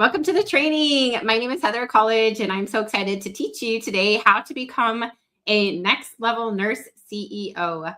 Welcome to the training. My name is Heather Colledge, and I'm so excited to teach you today how to become a next level nurse CEO.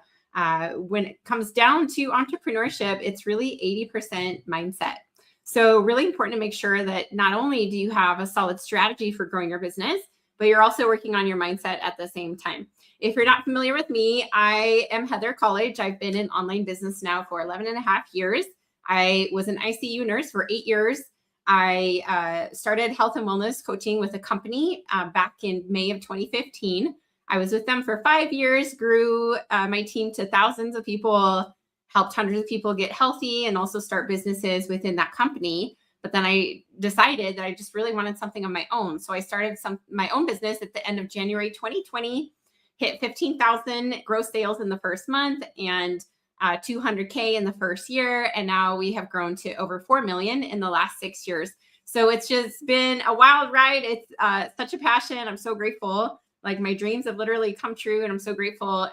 When it comes down to entrepreneurship, it's really 80% mindset. So really important to make sure that not only do you have a solid strategy for growing your business, but you're also working on your mindset at the same time. If you're not familiar with me, I am Heather Colledge. I've been in online business now for 11 and a half years. I was an ICU nurse for 8 years. I started health and wellness coaching with a company back in May of 2015. I was with them for 5 years, grew my team to thousands of people, helped hundreds of people get healthy and also start businesses within that company. But then I decided that I just really wanted something of my own. So I started my own business at the end of January 2020, hit 15,000 gross sales in the first month and 200K in the first year. And now we have grown to over 4 million in the last 6 years. So it's just been a wild ride. It's such a passion. I'm so grateful. Like my dreams have literally come true. And I'm so grateful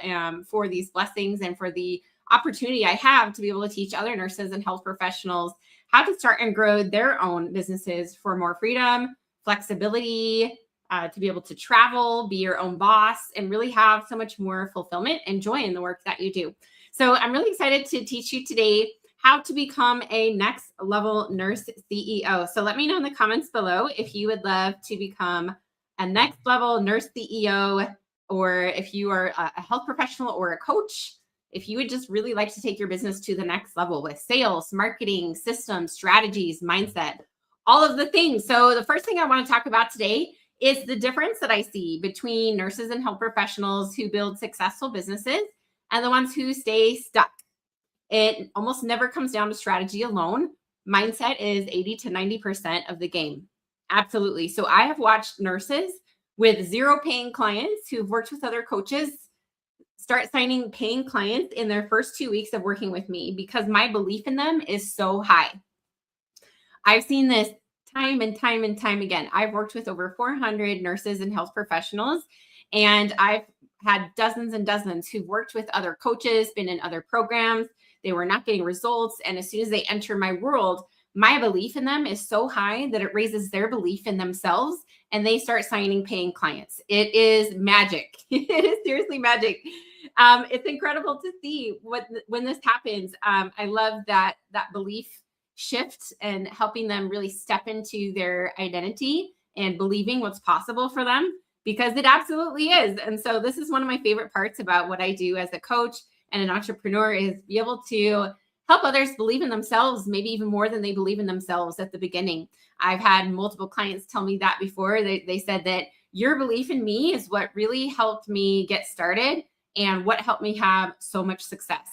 for these blessings and for the opportunity I have to be able to teach other nurses and health professionals how to start and grow their own businesses for more freedom, flexibility, to be able to travel, be your own boss, and really have so much more fulfillment and joy in the work that you do. So I'm really excited to teach you today how to become a next level nurse CEO. So let me know in the comments below if you would love to become a next level nurse CEO, or if you are a health professional or a coach, if you would just really like to take your business to the next level with sales, marketing, systems, strategies, mindset, all of the things. So the first thing I want to talk about today is the difference that I see between nurses and health professionals who build successful businesses and the ones who stay stuck. It almost never comes down to strategy alone. Mindset is 80 to 90% of the game. Absolutely. So I have watched nurses with zero paying clients who've worked with other coaches start signing paying clients in their first 2 weeks of working with me because my belief in them is so high. I've seen this time and time and time again. I've worked with over 400 nurses and health professionals, and I've had dozens and dozens who've worked with other coaches, been in other programs. They were not getting results. And as soon as they enter my world, my belief in them is so high that it raises their belief in themselves and they start signing paying clients. It is magic. It is seriously magic. It's incredible to see when this happens. I love that belief shift and helping them really step into their identity and believing what's possible for them, because it absolutely is. And so this is one of my favorite parts about what I do as a coach and an entrepreneur, is be able to help others believe in themselves, maybe even more than they believe in themselves at the beginning. I've had multiple clients tell me that before. They said that your belief in me is what really helped me get started and what helped me have so much success.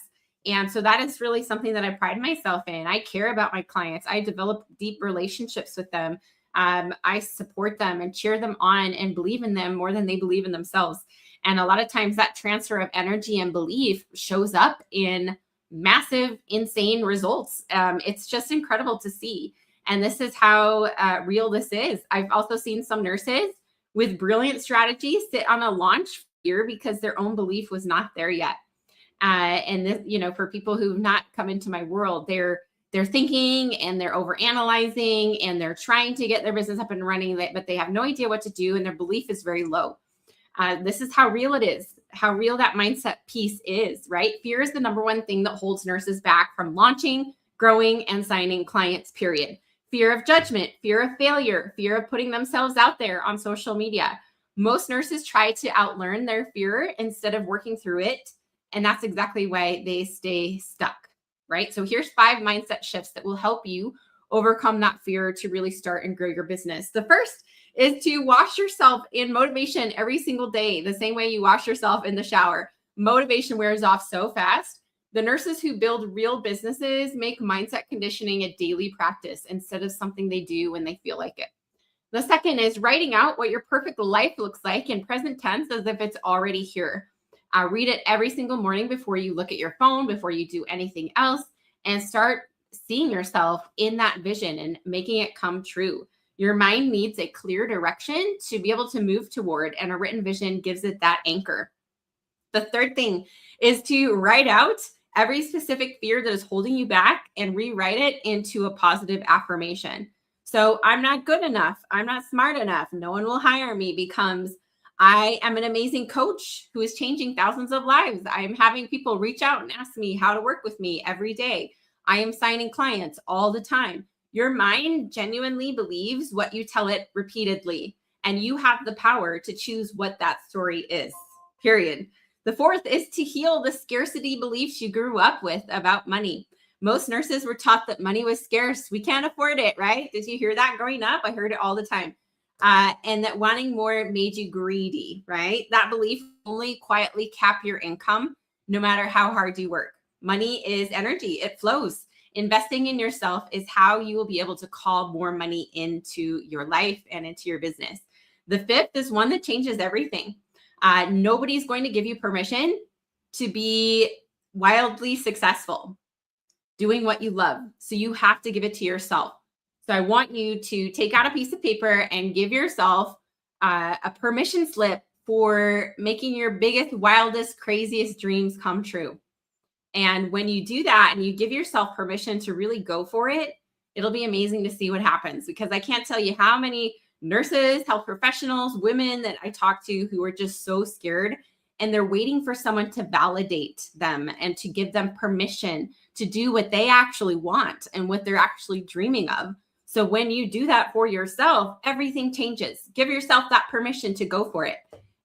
And so that is really something that I pride myself in. I care about my clients. I develop deep relationships with them. I support them and cheer them on and believe in them more than they believe in themselves. And a lot of times that transfer of energy and belief shows up in massive, insane results. It's just incredible to see. And this is how real this is. I've also seen some nurses with brilliant strategies sit on a launch fear because their own belief was not there yet. And this, for people who've not come into my world, they're thinking and they're overanalyzing and they're trying to get their business up and running, but they have no idea what to do and their belief is very low. This is how real it is, how real that mindset piece is, right? Fear is the number one thing that holds nurses back from launching, growing, and signing clients, period. Fear of judgment, fear of failure, fear of putting themselves out there on social media. Most nurses try to outlearn their fear instead of working through it. And that's exactly why they stay stuck, right? So here's 5 mindset shifts that will help you overcome that fear to really start and grow your business. The first is to wash yourself in motivation every single day, the same way you wash yourself in the shower. Motivation wears off so fast. The nurses who build real businesses make mindset conditioning a daily practice instead of something they do when they feel like it. The second is writing out what your perfect life looks like in present tense as if it's already here. Read it every single morning before you look at your phone, before you do anything else, and start seeing yourself in that vision and making it come true. Your mind needs a clear direction to be able to move toward, and a written vision gives it that anchor. The third thing is to write out every specific fear that is holding you back and rewrite it into a positive affirmation. So I'm not good enough. I'm not smart enough. No one will hire me becomes I am an amazing coach who is changing thousands of lives. I'm having people reach out and ask me how to work with me every day. I am signing clients all the time. Your mind genuinely believes what you tell it repeatedly, and you have the power to choose what that story is. Period. The fourth is to heal the scarcity beliefs you grew up with about money. Most nurses were taught that money was scarce. We can't afford it, right? Did you hear that growing up? I heard it all the time. And that wanting more made you greedy, right? That belief only quietly cap your income, no matter how hard you work. Money is energy, it flows. Investing in yourself is how you will be able to call more money into your life and into your business. The fifth is one that changes everything. Nobody's going to give you permission to be wildly successful doing what you love. So you have to give it to yourself. So I want you to take out a piece of paper and give yourself a permission slip for making your biggest, wildest, craziest dreams come true. And when you do that and you give yourself permission to really go for it, it'll be amazing to see what happens, because I can't tell you how many nurses, health professionals, women that I talk to who are just so scared, and they're waiting for someone to validate them and to give them permission to do what they actually want and what they're actually dreaming of. So when you do that for yourself, everything changes. Give yourself that permission to go for it,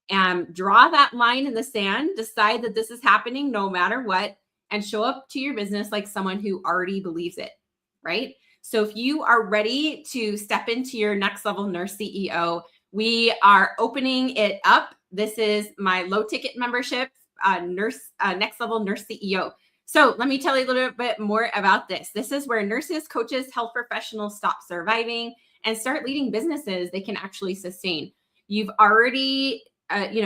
and draw that line in the sand, decide that this is happening no matter what, and show up to your business like someone who already believes it, right? So if you are ready to step into your next level nurse CEO, we are opening it up. This is my low ticket membership, next level nurse CEO. So let me tell you a little bit more about this. This is where nurses, coaches, health professionals stop surviving and start leading businesses they can actually sustain. You've already,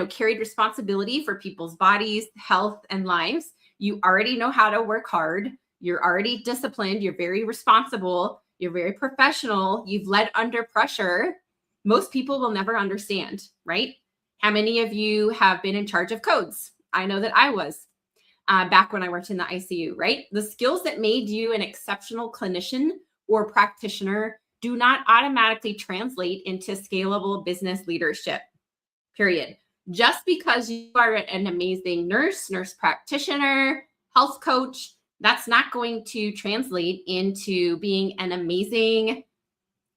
carried responsibility for people's bodies, health, and lives. You already know how to work hard. You're already disciplined. You're very responsible. You're very professional. You've led under pressure. Most people will never understand, right? How many of you have been in charge of codes? I know that I was back when I worked in the ICU, right? The skills that made you an exceptional clinician or practitioner do not automatically translate into scalable business leadership, period. Just because you are an amazing nurse, nurse practitioner, health coach, that's not going to translate into being an amazing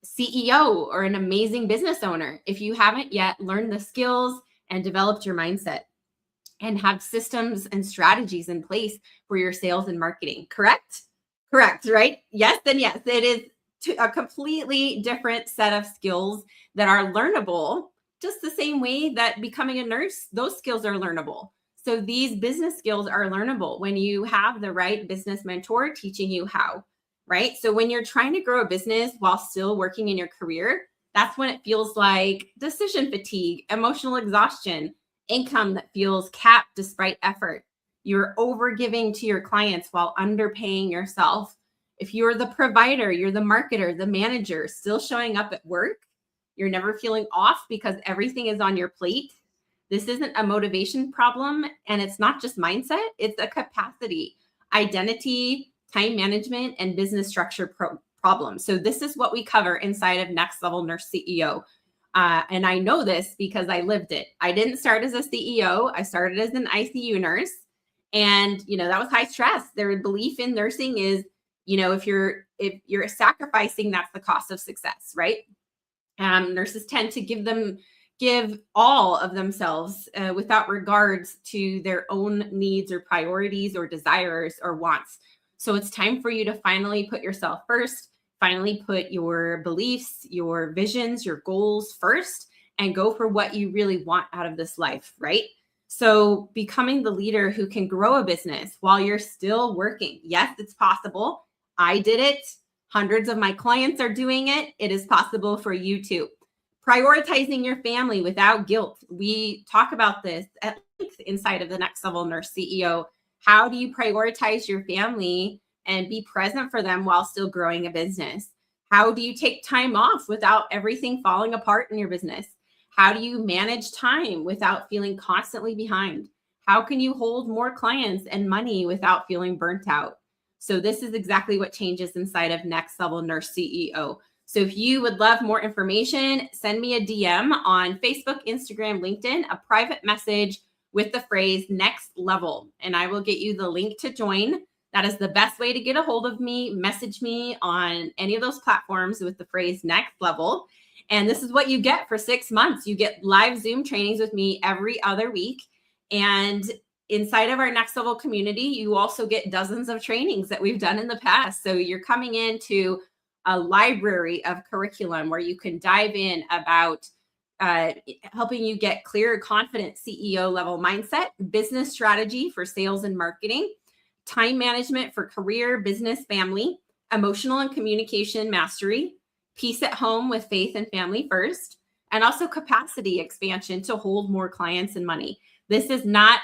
CEO or an amazing business owner if you haven't yet learned the skills and developed your mindset and have systems and strategies in place for your sales and marketing. Correct? Correct, right? Yes, then yes, it is a completely different set of skills that are learnable, just the same way that becoming a nurse, those skills are learnable. So these business skills are learnable when you have the right business mentor teaching you how, right? So when you're trying to grow a business while still working in your career, that's when it feels like decision fatigue, emotional exhaustion, income that feels capped despite effort. You're overgiving to your clients while underpaying yourself. If you're the provider, you're the marketer, the manager, still showing up at work, you're never feeling off because everything is on your plate. This isn't a motivation problem, and it's not just mindset, it's a capacity, identity, time management, and business structure problem. So this is what we cover inside of Next Level Nurse CEO. And I know this because I lived it. I didn't start as a CEO. I started as an ICU nurse. And, that was high stress. Their belief in nursing is, if you're sacrificing, that's the cost of success, right? Nurses tend to give all of themselves without regards to their own needs or priorities or desires or wants. So it's time for you to finally put yourself first, finally put your beliefs, your visions, your goals first, and go for what you really want out of this life, right? So becoming the leader who can grow a business while you're still working. Yes, it's possible. I did it. Hundreds of my clients are doing it. It is possible for you too. Prioritizing your family without guilt. We talk about this at length inside of the Next Level Nurse CEO. How do you prioritize your family and be present for them while still growing a business? How do you take time off without everything falling apart in your business? How do you manage time without feeling constantly behind? How can you hold more clients and money without feeling burnt out? So this is exactly what changes inside of Next Level Nurse CEO. So if you would love more information, send me a DM on Facebook, Instagram, LinkedIn, a private message with the phrase next level, and I will get you the link to join. That is the best way to get a hold of me. Message me on any of those platforms with the phrase next level. And this is what you get for 6 months. You get live Zoom trainings with me every other week. And inside of our next level community, you also get dozens of trainings that we've done in the past. So you're coming into a library of curriculum where you can dive in about helping you get clear, confident CEO level mindset, business strategy for sales and marketing, time management for career, business, family, emotional and communication mastery, peace at home with faith and family first, and also capacity expansion to hold more clients and money. This is not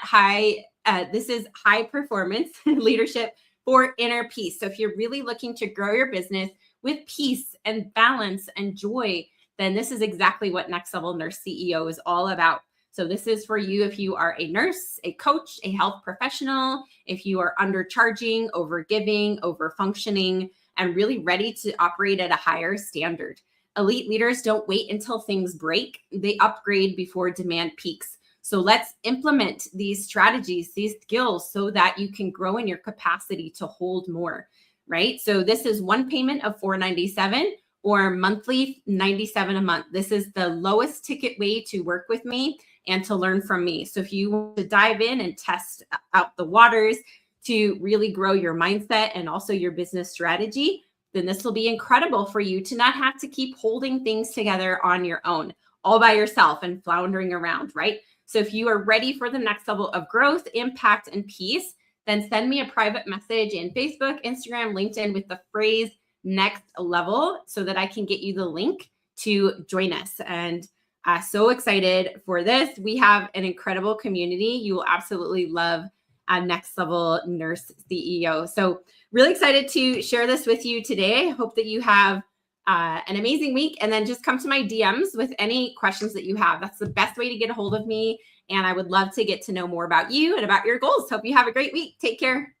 this is high performance leadership for inner peace. So if you're really looking to grow your business with peace and balance and joy, then this is exactly what Next Level Nurse CEO is all about. So this is for you if you are a nurse, a coach, a health professional, if you are undercharging, overgiving, overfunctioning, and really ready to operate at a higher standard. Elite leaders don't wait until things break. They upgrade before demand peaks. So let's implement these strategies, these skills, so that you can grow in your capacity to hold more, right? So this is one payment of $497 or monthly $97 a month. This is the lowest ticket way to work with me and to learn from me. So if you want to dive in and test out the waters to really grow your mindset and also your business strategy, then this will be incredible for you to not have to keep holding things together on your own, all by yourself and floundering around, right? So if you are ready for the next level of growth, impact, and peace, then send me a private message in Facebook, Instagram, LinkedIn with the phrase next level so that I can get you the link to join us. And so excited for this. We have an incredible community. You will absolutely love Next Level Nurse CEO. So really excited to share this with you today. I hope that you have an amazing week, and then just come to my DMs with any questions that you have. That's the best way to get a hold of me. And I would love to get to know more about you and about your goals. Hope you have a great week. Take care.